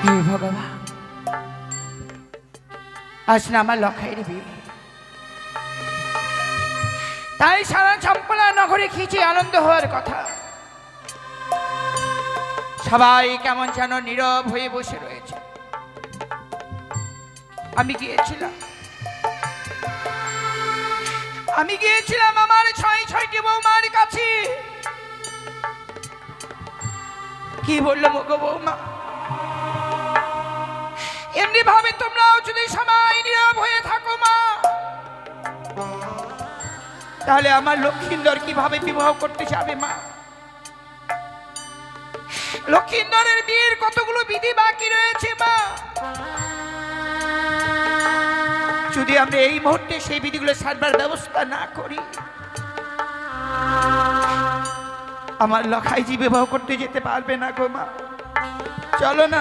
হে ভগবান, আজ না আমার লখাইয়ের বিয়ে, তাই সারা চম্পলা নগরে খিচে আনন্দ হওয়ার কথা। সবাই কেমন যেন নীরব হয়ে বসে রয়েছে। আমি গিয়েছিলাম আমার ছয়টি বৌমার কাছে। কি বললো গো বৌমা, এমনি ভাবে তোমরাও যদি সবাই নীরব হয়ে থাকো মা, তাহলে আমার লক্ষিন্দর কিভাবে বিবাহ করতে যাবে মা? লক্ষিন্দরের বিয়ের কতগুলো বিধি বাকি রয়েছে মা। যদি আমরা এই মুহূর্তে সেই বিধিগুলো সারবার ব্যবস্থা না করি, আমার লখাইজি বিবাহ করতে যেতে পারবে না গো মা। চলো না,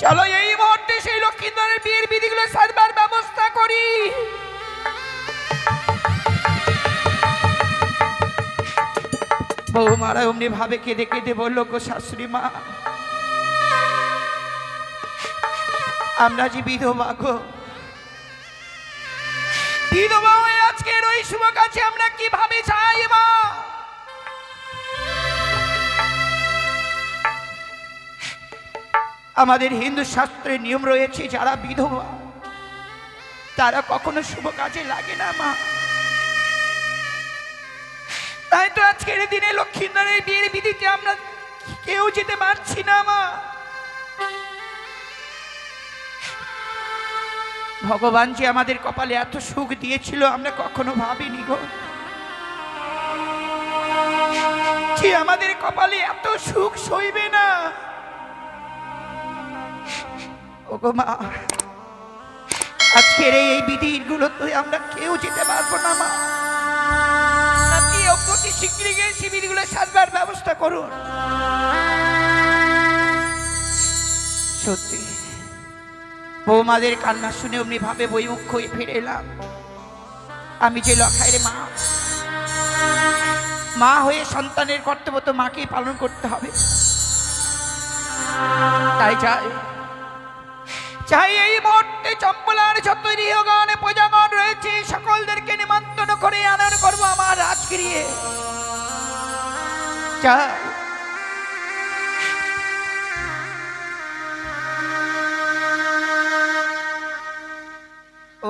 চলো এই মুহূর্তে সেই লক্ষিন্দরের বিয়ের বিধিগুলো সারবার ব্যবস্থা করি। বৌমারা অমনি ভাবে কেঁদে কেঁদে বললো, গো শাশুড়ি মা, আমরা যে বিধবা গো, বিধবা হয়ে আজকের ওই শুভ কাজে আমরা কিভাবে যাই মা? আমাদের হিন্দু শাস্ত্রের নিয়ম রয়েছে, যারা বিধবা তারা কখনো শুভ কাজে লাগে না মা। তাই তো আজকের দিনে লক্ষিন্দরের বিয়ের বিধিতে আমরা কেউ যেতে পারছি না মা। ভগবান যে আমাদের কপালে এত সুখ দিয়েছিল আমরা কখনো ভাবিনি গো। যে আমাদের কপালে এত সুখ সইবে না। ওগো মা, আজকের এই বিধিগুলো তো আমরা কেউ যেতে পারবো না মা। আপনি অতি শীঘ্রই গিয়ে শিবিরগুলো সাজবার ব্যবস্থা করুন। সত্যি বৌমাদের কান্না শুনে অমনি ভাবে বইমুখ হয়ে ফিরে এলাম। আমি যে লখাইয়ের মা, মা হয়ে সন্তানের কর্তব্য তো মাকেই পালন করতে হবে। তাই চাই এই মুহূর্তে চম্পলার যত গৃহগণ প্রজাগণ রয়েছে সকলদেরকে নিমন্ত্রণ করে আনয়ন করবো আমার রাজগৃহে। চাই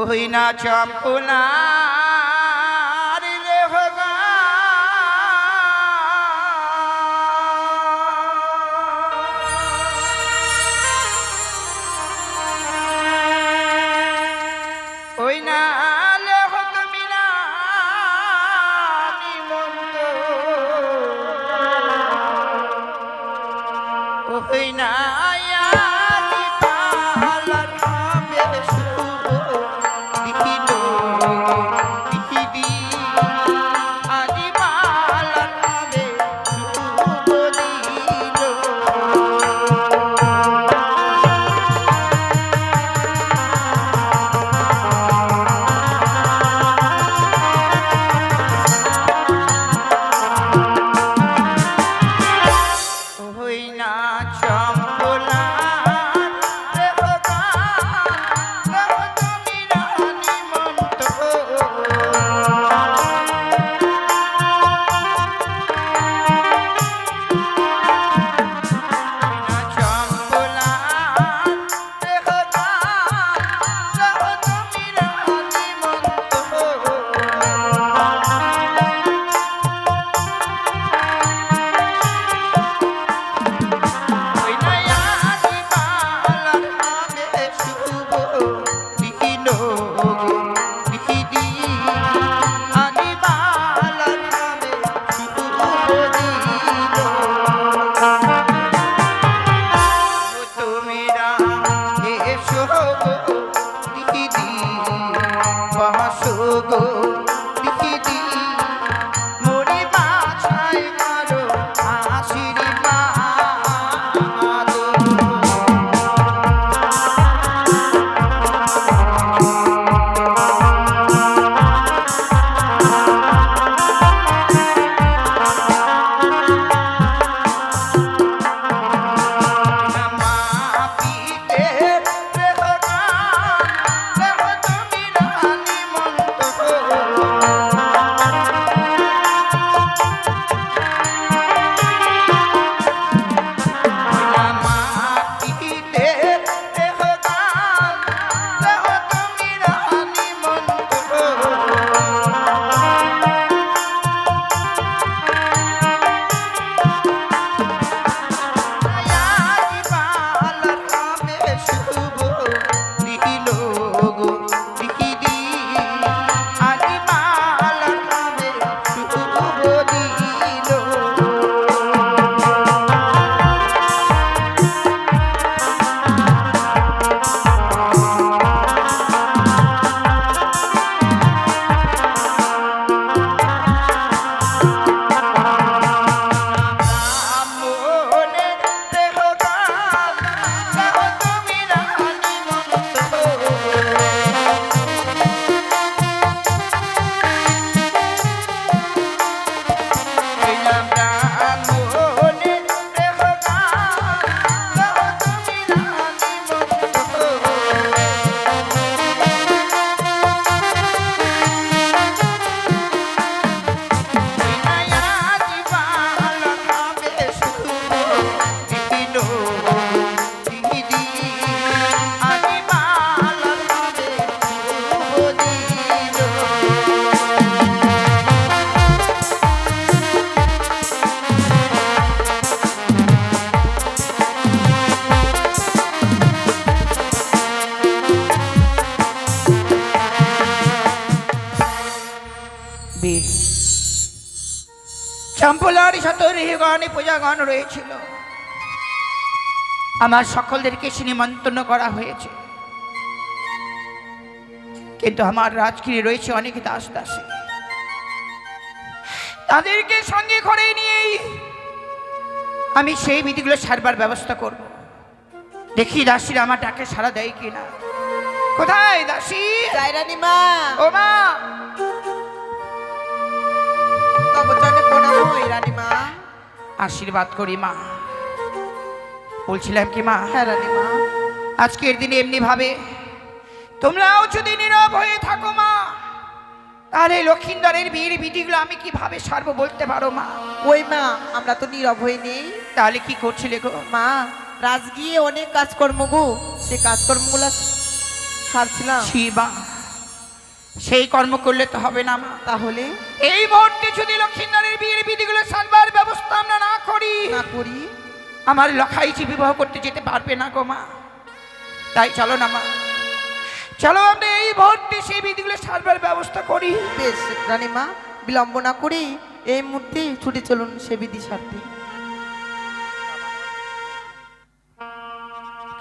ওই না চম্পলার রেহগণ ওই না লেহ তুমি না নিমন্ত ওই না চম্পল চম্পলার শত রেহগানে পূজাগান রয়েছিল, আমার সকলদেরকে সে নিমন্ত্রণ করা হয়েছে। কিন্তু আমার রাজগৃহে রয়েছে অনেক দাস দাসী, তাদেরকে সঙ্গে করে নিয়েই আমি সেই বিধিগুলো সারবার ব্যবস্থা করব। দেখি দাসীরা আমার ডাকে সাড়া দেয় কিনা। কোথায় দাসী? জয় রানীমা। ও মা, তব চরণে প্রণাম হই রানীমা। আশীর্বাদ করি মা। বলছিলাম কি মা, হ্যাঁ রানীমা। আজকের দিনে এমনি ভাবে তোমরাও যদি নীরব হয়ে থাকো মা, তাহলে লক্ষিন্দরের বিয়ের বিধিগুলো আমি কিভাবে সারবো বলতে পারো মা? ওই মা, আমরা তো নীরব হয়ে নেই। তাহলে কি করছিলে গো? মা, রাজগৃহে অনেক কাজকর্ম গো, সে কাজকর্মগুলো সারছিলাম। শিবা, সেই কর্ম করলে তো হবে না মা। তাহলে এই মুহূর্তে যদি লক্ষিন্দরের বিয়ের বিধিগুলো সারবার ব্যবস্থা আমরা না করি, আমার লখাইছি বিবাহ করতে যেতে পারবে না গো মা। তাই চলো না মা, চলো আমরা এই মুহূর্তে সেই বিধিগুলো সারবার ব্যবস্থা করি। বেশ রানীমা, বিলম্ব না করি এই মুহূর্তে ছুটে চলুন সে বিধি সারতে।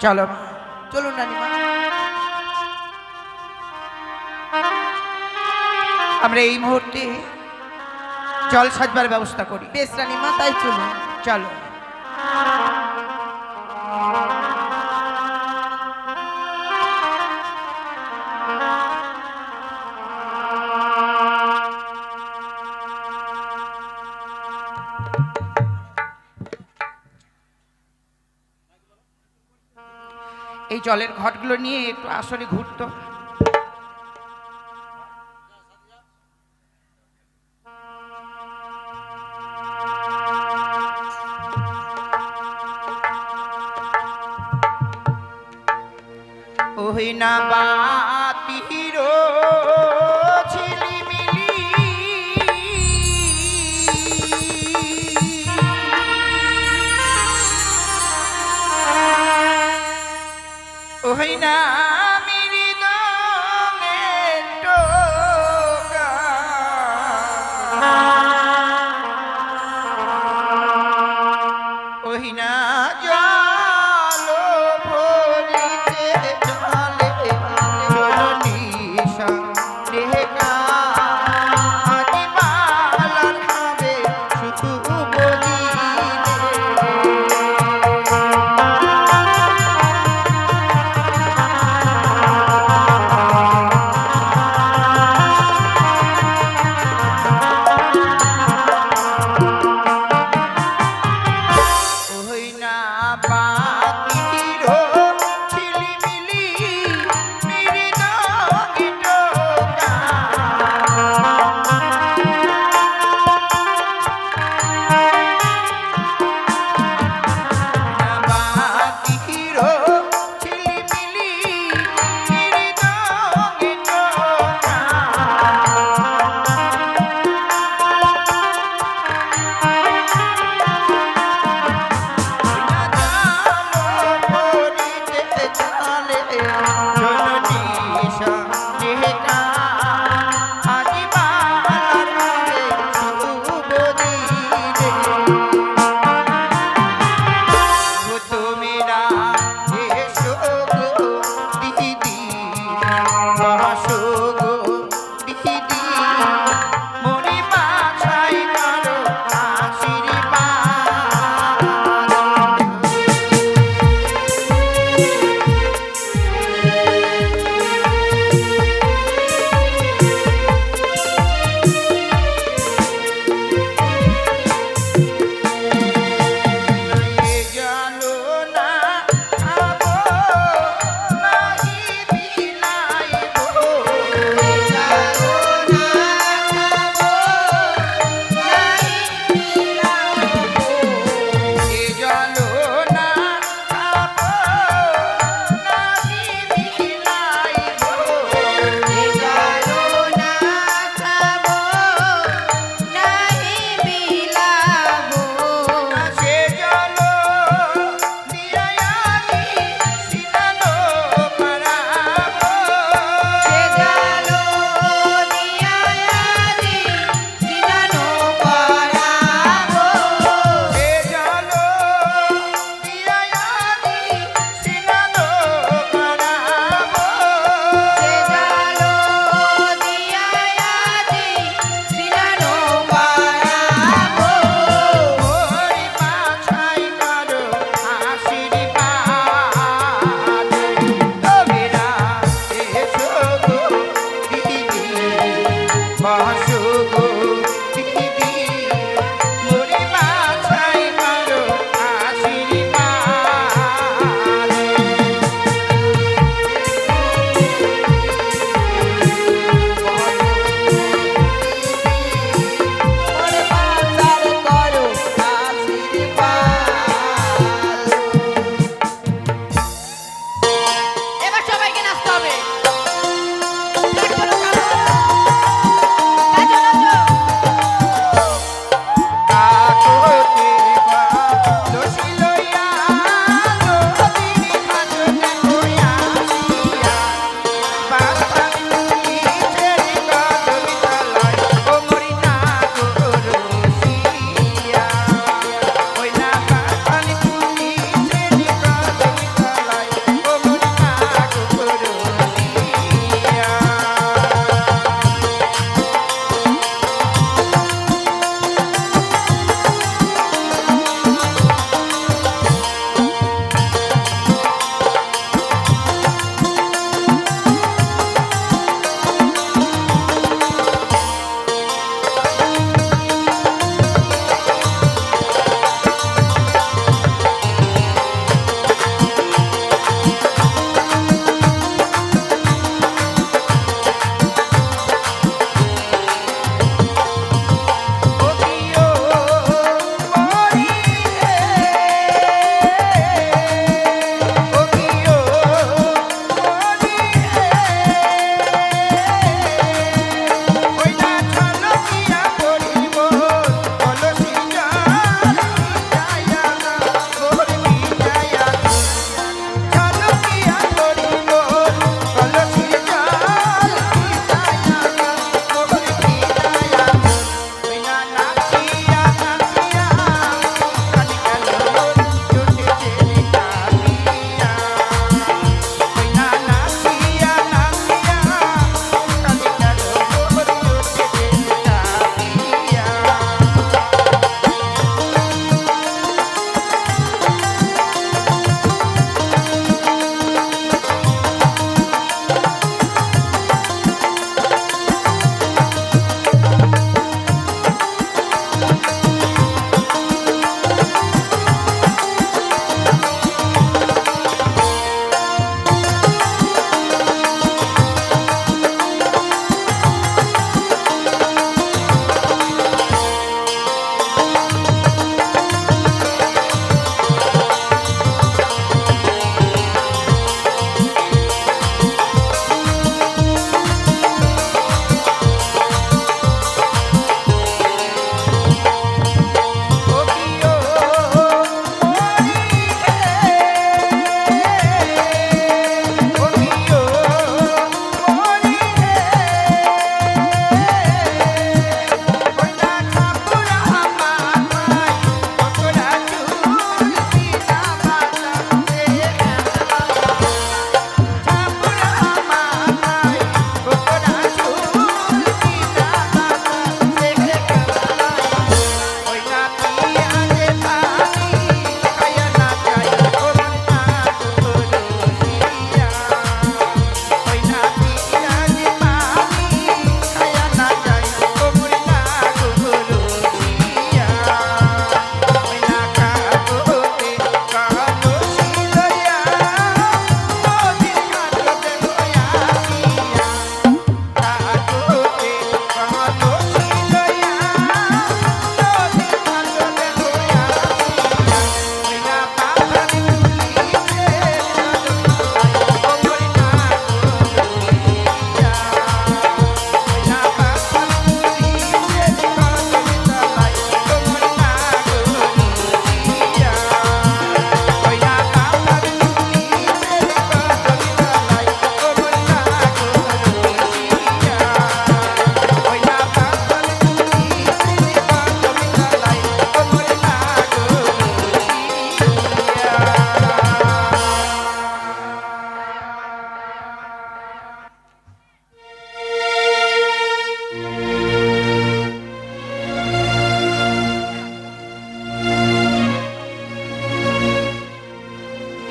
চলো মা, চলুন রানীমা। আমরা এই মুহূর্তে জল সাজবার ব্যবস্থা করি। বেশ রানীমা, তাই চলুন। চলো। এই জলের ঘটগুলো নিয়ে একটু আসরে ঘুরতো। ওই না বাতির ঝিলিমিলি, ওই না মৃদঙ্গের টোকা, ওই না জল ভরিতে জলে জননী সঙ্গে কানি মালার হবে শুধু বলিলে।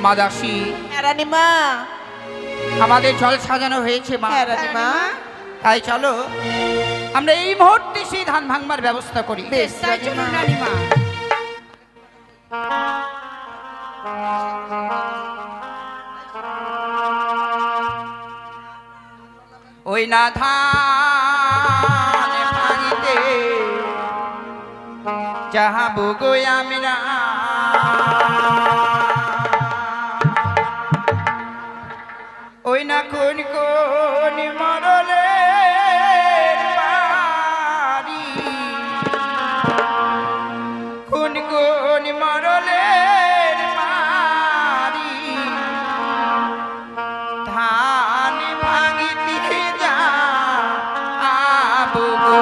মা দাসী, হ্যাঁ রানীমা। আমাদের জল সাজানো হয়েছে মা। হ্যাঁ রানীমা। তাই চলো আমরা এই মুহূর্তে সেই ধান ভাঙবার ব্যবস্থা করি। বেশ তাই চলুন রানীমা। ওই না ধান ভাঙিতে যাহাবো গো আমরা, ওই না কোন কোন মরলে বাড়ি, কোন কোন মরলের বাড়ি, ধান ভাঙিতে যা আবো গো।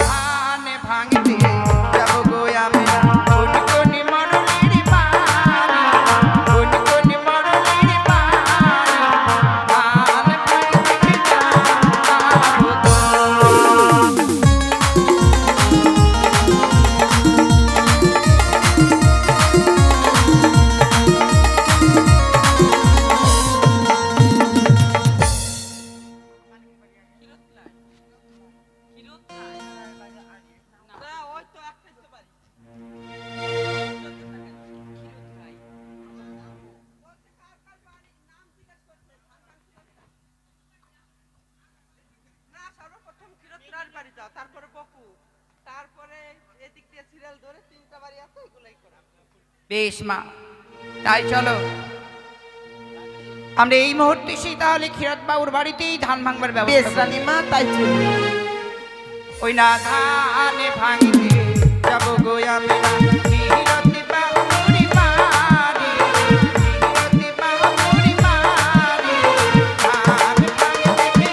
ধান ভাঙিতে যাব গো আমরা, কোন কোন মরলের বাড়ি, কোন কোন মরলের বাড়ি, ধান ভাঙিতে যাবো গো। সর্বপ্রথম ক্ষীরোদরার বাড়ি যাও, তারপরে বকু, তারপরে এদিক দিয়ে সিরিয়াল ধরে 3টা বাড়ি আছে, এগুলাই করা। বেশ মা, তাই চলো আমরা এই মুহূর্তে সেই তাহলে ক্ষীরদ বাবুর বাড়িতেই ধান ভাঙবার বেশ ব্যবস্থা করি। রানীমা, তাই চলুন। ওই না ধান ভাঙিতে যাব গো আমরা, ক্ষীরদ বাবুর বাড়ি, ক্ষীরদ বাবুর বাড়ি, ধান ভাঙিতে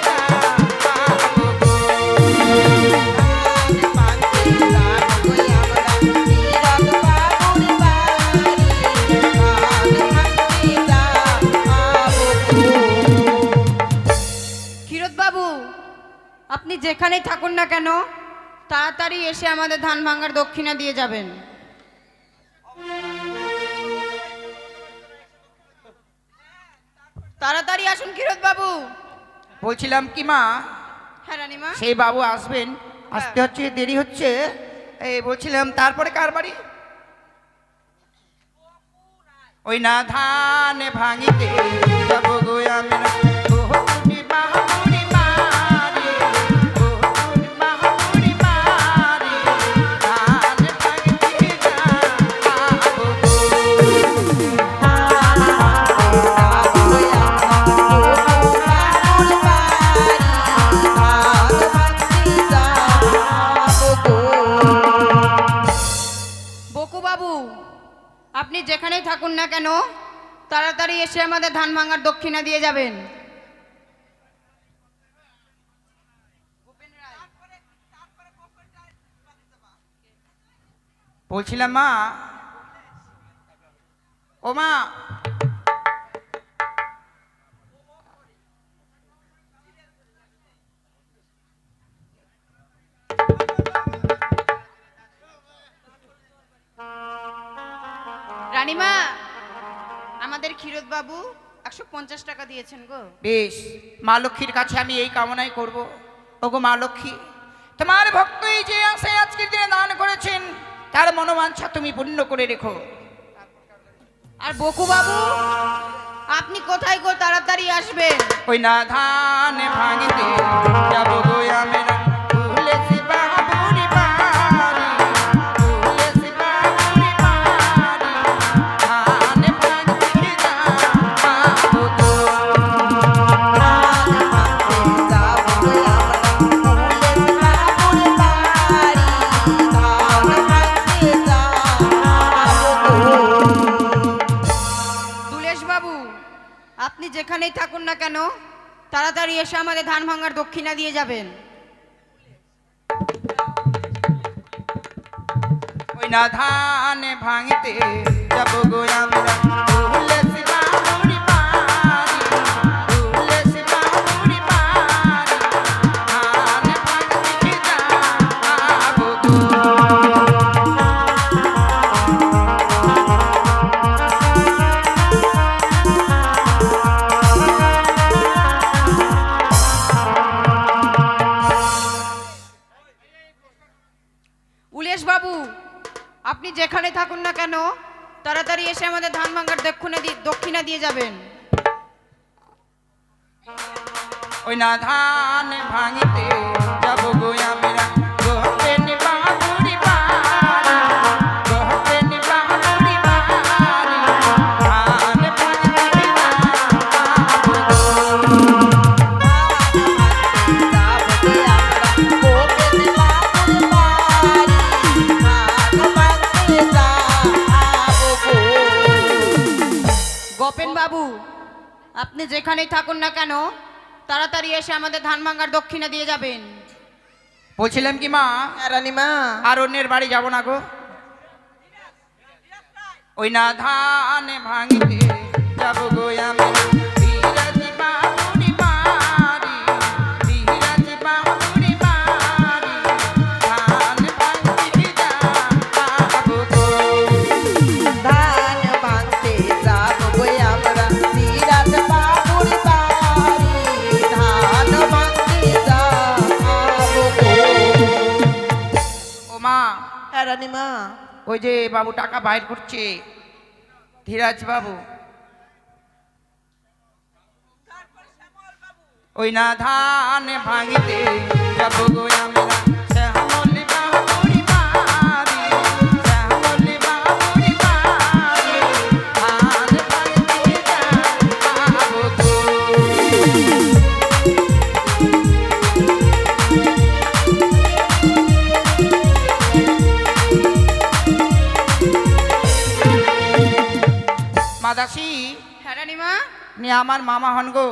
যাবো গো। ক্ষীরোদ বাবু, আপনি যেখানেই থাকুন না কেন তাড়াতাড়ি এসে আমাদের ধান ভাঙার দক্ষিণা দিয়ে যাবেন। তাড়াতাড়ি আসুন ক্ষীরোদ বাবু। বলছিলাম কি মা, হ্যাঁ রানীমা। সেই বাবু আসবেন, আসতে হচ্ছে দেরি হচ্ছে, এই বলছিলাম তারপরে কার বাড়ি? ওই না ধান ভাঙিতে যাব গো আমরা, কোহকুনি বাহামুরি বাড়ি, কোহকুনি বাহামুরি বাড়ি, ধান ভাঙিতে যাবো গো। বকু বাবু, আপনি যেখানেই থাকুন না কেন তাড়াতাড়ি এসে আমাদের ধান ভাঙার দক্ষিণা দিয়ে যাবেন। বলছিলাম মা, ও মা, রানীমা, আমাদের ক্ষীরোদ বাবু 150 টাকা দিয়েছেন গো। বেশ, মা লক্ষ্মীর কাছে আমি এই কামনাই করব। ওগো মা লক্ষ্মী, তোমার ভক্তই যে আসে আজকের দিনে দান করেছেন, তার মনোবাঞ্ছা তুমি পূর্ণ করে রেখো। আর বকু বাবু, আপনি কোথায় গো, তাড়াতাড়ি আসবেন। ওই না ধান ভাঙিতে যাব গো আমরা, তুলসী বাবুর বাড়ি, তুলসী বাবুর বাড়ি, ধান ভাঙিতে যাবো গো। দুলেশ বাবু, আপনি যেখানেই থাকুন না কেন তাড়াতাড়ি এসে আমাদের ধান ভাঙার দক্ষিণা দিয়ে যাবেন। ওই না ধান ভাঙিতে যাব গো আমরা, তুলসী বাবুর আপনি যেখানে থাকুন না কেন তাড়াতাড়ি এসে আমাদের ধান ভাঙার দক্ষিণা দিয়ে যাবেন। ওই না ধান ভাঙিতে যাব গো আমরা গোপেন বাবুরি বাড়ি, গোপেন বাবুরি বাড়ি, ধান ভাঙিতে যাব গো। গোপেন বাবু, আপনি যেখানেই থাকুন না কেন তাড়াতাড়ি এসে আমাদের ধান ভাঙার দক্ষিণা দিয়ে যাবেন। বলছিলাম কি মা, হ্যাঁ রানীমা, আর অন্যের বাড়ি যাব না গো। ওই না ধান ভাঙিতে যাব গো আমরা বিরাজি বাবুরি বাড়ি, বিরাজি বাবুরি বাড়ি, ধান ভাঙিতে যাব গো। ধান ভাঙতে যাব গো আমরা সিরাজ বাবুর বাড়ি, ধান ভাঙতে যাব গো। ও মা, হ্যাঁ রানীমা, ওই যে বাবু টাকা বাইর করছে, ধীরাজ বাবু, ওই না ধান ভাঙিতে যাব গো আমরা শ্যামল বাবুরি বাড়ি, শ্যামল বাবুরি বাড়ি, ধান ভাঙিতে যাব গো। মাদাসি, হ্যাঁ রানীমা। নি আমার মামা হন গো।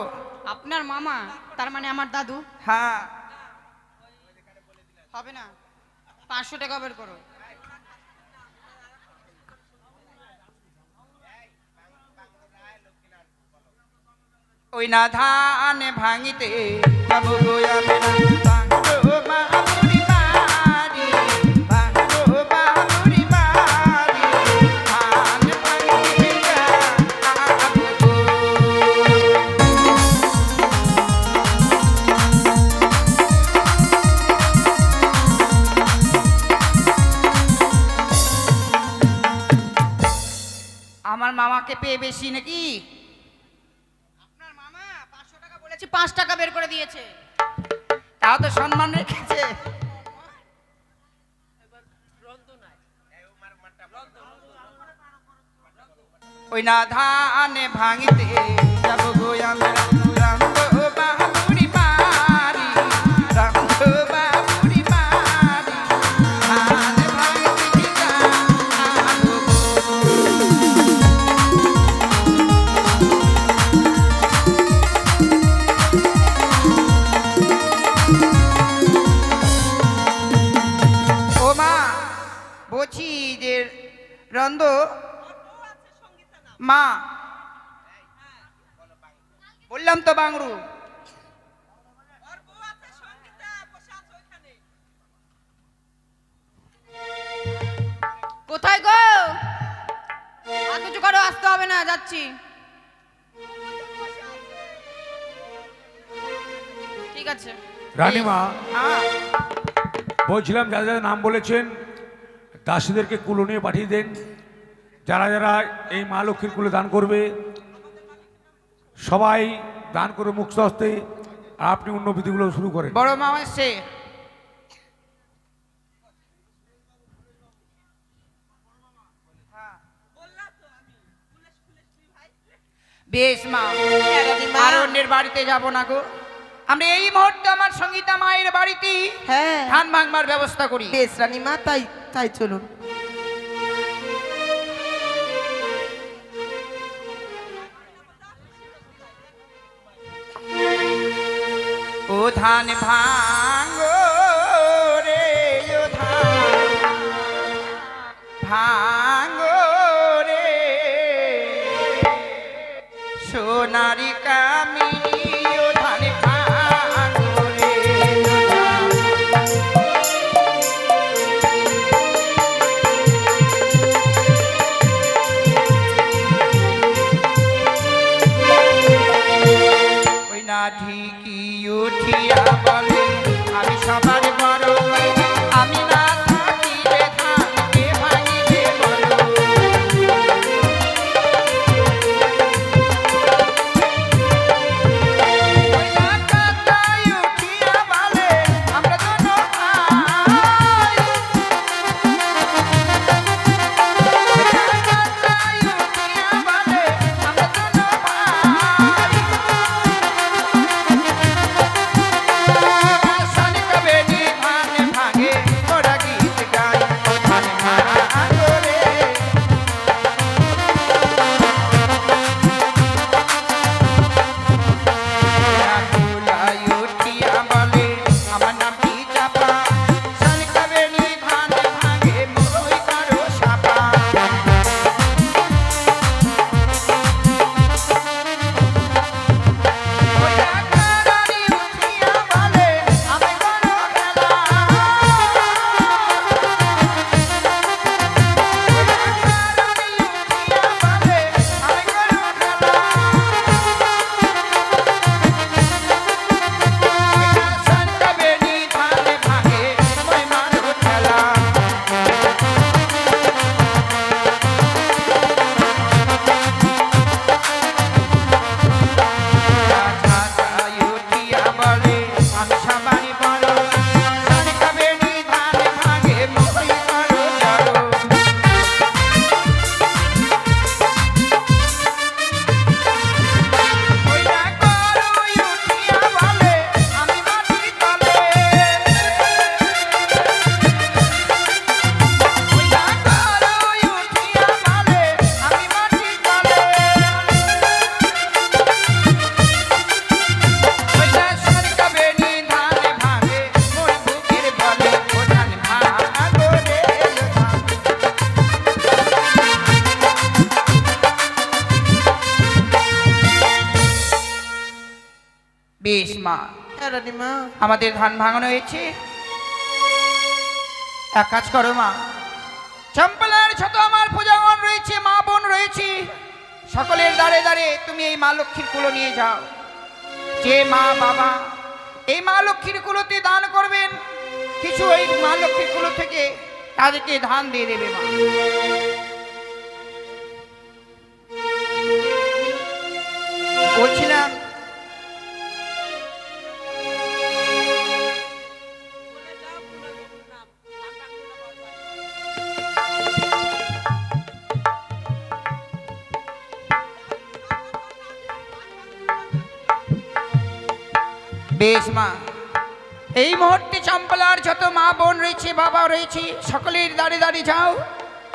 আপনার মামা, তার মানে আমার দাদু? হ্যাঁ, হবে না, 500 টাকা বের করো। ওই না ধান ভাঙিতে যাব গো আমরা বাংলো বাবুরি বাড়ি, বাংলো বাবুরি বাড়ি, ধান ভাঙিতে যাব গো। আমার মামাকে পেয়ে বেশি নাকি? আপনার মামা 500 টাকা বলেছি, 5 টাকা বের করে দিয়েছে। তাও তো সম্মান রেখেছে। ওই না ধান ভাঙিতে যাব গো আমরা রামদো বাবুরি বাড়ি, রামদো বাবুরি বাড়ি, ধান ভাঙিতে যাব গো। ও মা, বলছি যে রন্দ মা, বললাম তো বাংরু। কোথায় গো? আর কিছু করো, আসতে হবে না, যাচ্ছি। ঠিক আছে। রানীমা, হ্যাঁ, বলছিলাম যারা যারা নাম বলেছেন দাসীদেরকে কুলো নিয়ে পাঠিয়ে দেন। যারা যারা এই মা লক্ষ্মীর কুলে দান করবে সবাই দান করে মুক্ত হস্তে, আর আপনি অন্য বিধিগুলো শুরু করেন। বড় মামা এসছে। বেশ মা, আর অন্যের বাড়িতে যাব না গো। আমরা এই মুহূর্তে আমার সঙ্গীতা মায়ের বাড়িতে হ্যাঁ ধান ভাঙবার ব্যবস্থা করি। বেশ রানীমা, তাই তাই চলুন। ও ধান ভাঙো রে, ও ধান ভাঙো রে, সোনারি কামিনী, ও ধান ভাঙো রে, ও ধান। ওই না ঢিকি উঠিয়া বলে আমি সবার বড়, আমি না থাকিলে ধানকে ভাঙিবে বেশ মা, হ্যাঁ রানীমা। আমাদের ধান ভাঙানো হয়েছে। এক কাজ করো মা, চম্পলার যত আমার পূজাগণ রয়েছে, মা বোন রয়েছে, সকলের দ্বারে দ্বারে তুমি এই মা লক্ষ্মীর কুলো নিয়ে যাও। যে মা বাবা এই মা লক্ষ্মীর কুলোতে দান করবেন, কিছু ওই মা লক্ষ্মীর কুলো থেকে তাদেরকে ধান দিয়ে দেবে মা। বলছিলাম বেশ মা, এই মুহূর্তে চম্পলার যত মা বোন রয়েছে, বাবা রয়েছে, সকলের দাঁড়িয়ে দাঁড়িয়ে যাও।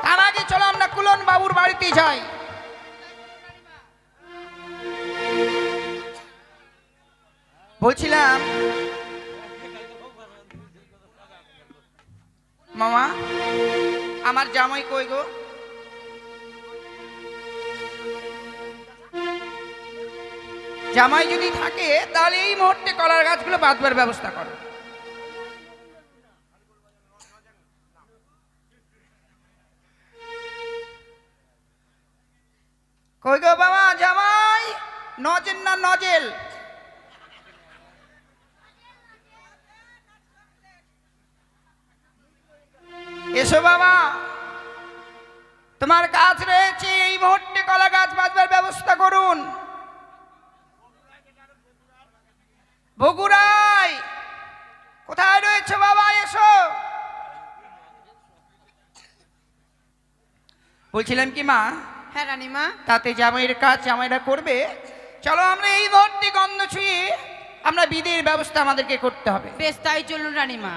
তার আগে চলো আমরা কুলন বাবুর বাড়িতে যাই। বলছিলাম মামা, আমার জামাই কই গো? জামাই যদি থাকে তাহলে এই মুহূর্তে কলার গাছগুলো বাঁধবার ব্যবস্থা করো। কই গো বাবা জামাই? নজেল না নজেল? এসো বাবা, তোমার গাছ রয়েছে, এই মুহূর্তে কলা গাছ বাঁধবার ব্যবস্থা করুন। বগুড়াই কোথায় রয়েছে বাবা? এসো। বলছিলাম কি মা, হ্যাঁ রানীমা। তাতে জামাইয়ের কাজ জামাইরা করবে। চলো আমরা এই মুহূর্তে গন্ধ ছুঁয়ে আমরা বিধির ব্যবস্থা আমাদেরকে করতে হবে। বেশ, তাই চলুন রানীমা।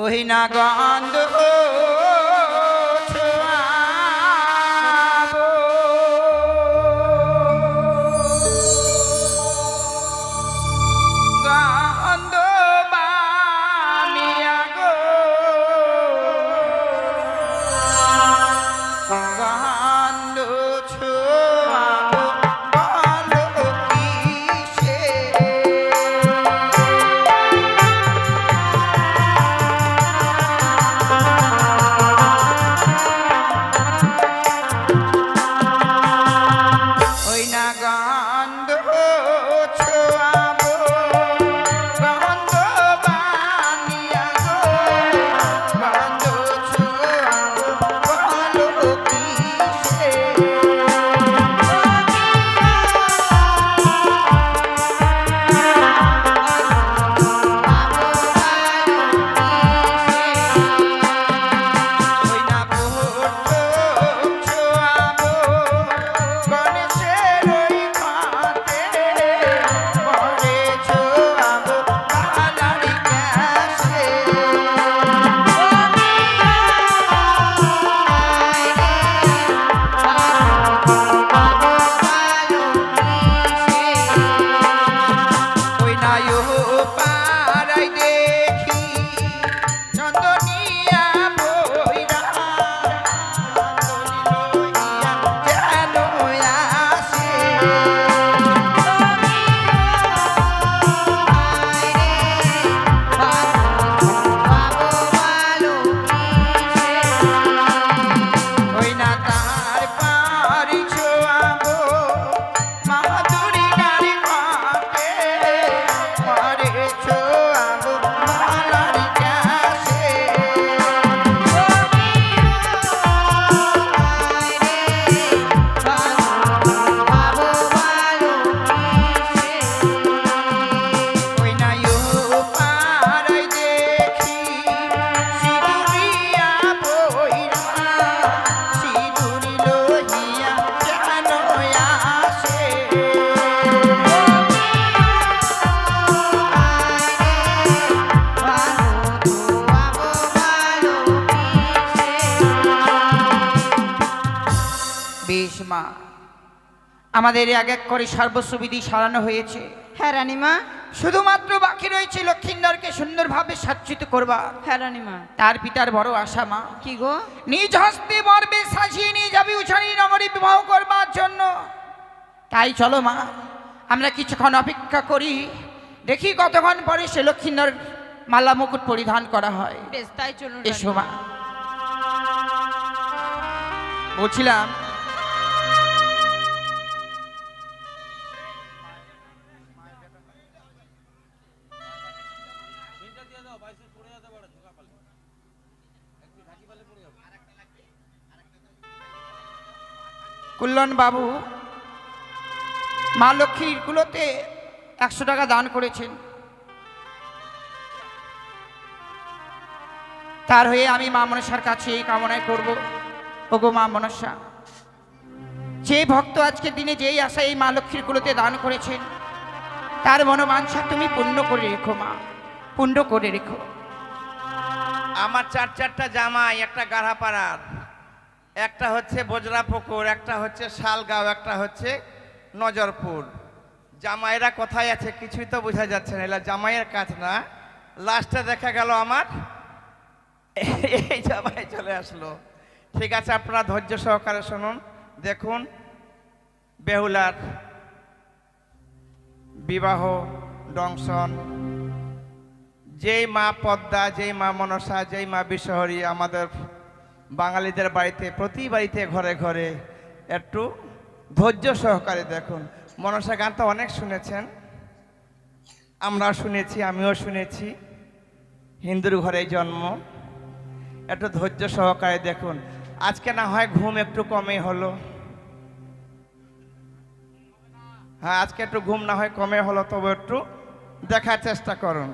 ওই না গন্ধ ছোঁয়াবো, গন্ধ বানিয়া গো, গন্ধ ছোঁয়াবো, বলো কিসে? ওই না গন্ধ ছোঁয়াবো, গন্ধ বানিয়া গো, গন্ধ ছোঁয়াবো, বলো কিসে? ওই না ভোট ছোঁয়াবো, গণেশের ওই ঘাটে, পরে ছোঁয়াবো কালারি গ্যাসে। ওই না পাড়ায় দেখি চন্দনিয়া বইরা, চন্দনী লইয়া যেন আসে। ওই না তার পারি ছোঁয়াবো, মাধুরী গাড়ি ঘাটে, পরে ছোঁয়াবো কালারি গ্যাসে। ওই না পাড়ায় দেখি সিঁদুরিয়া বইরা, সিঁদুরি লইয়া যেন আসে। বেশ মা, আমাদের এক এক করে সর্বসুবিধি সারানো হয়েছে। হ্যাঁ রানীমা। শুধুমাত্র বাকি রয়েছে লক্ষিন্দরকে সুন্দরভাবে সজ্জিত করবা। হ্যাঁ রানীমা। তার পিতার বড় আশা মা, কি গো? নিজ হস্তে মর্মে সাজিয়ে নিয়ে যাবে উছানি নগরী বিবাহ করবার জন্য। তাই চলো মা, আমরা কিছুক্ষণ অপেক্ষা করি, দেখি কতক্ষণ পরে সে লক্ষিন্দর মালা মুকুট পরিধান করা হয়। বেশ, তাই চলুন এসো রানীমা। মা। বলছিলাম কল্যাণ বাবু মা লক্ষ্মীর কুলোতে 100 টাকা দান করেছেন। তার হয়ে আমি মা মনসার কাছে এই কামনাই করব, ওগো মা মনসা, যে ভক্ত আজকের দিনে যেই আশা এই মা লক্ষ্মীর কুলোতে দান করেছেন, তার মনোবাঞ্ছা তুমি পূর্ণ করে রেখো মা, পূর্ণ করে রেখো। আমার চারটা জামাই, একটা গাড়াপাড়ার, একটা হচ্ছে বজরাপুকুর, একটা হচ্ছে শালগাঁও, একটা হচ্ছে নজরপুর। জামাইরা কোথায় আছে কিছুই তো বোঝা যাচ্ছে না, এলা জামাইয়ের কাজ না। লাস্টে দেখা গেল আমার এই জামাই চলে আসলো। ঠিক আছে, আপনারা ধৈর্য সহকারে শুনুন। দেখুন, বেহুলার বিবাহ দংশন, যেই মা পদ্মা, যেই মা মনসা, যেই মা বিশ্বহরী আমাদের বাঙালিদের বাড়িতে, প্রতি বাড়িতে ঘরে ঘরে, একটু ধৈর্য সহকারে দেখুন। মনসা গান তো অনেক শুনেছেন, আমরা শুনেছি, আমিও শুনেছি, হিন্দুর ঘরে জন্ম। একটু ধৈর্য সহকারে দেখুন। আজকে না হয় ঘুম একটু কমই হলো, হ্যাঁ আজকে একটু ঘুম না হয় কমে হলো, তবে একটু দেখার চেষ্টা করুন।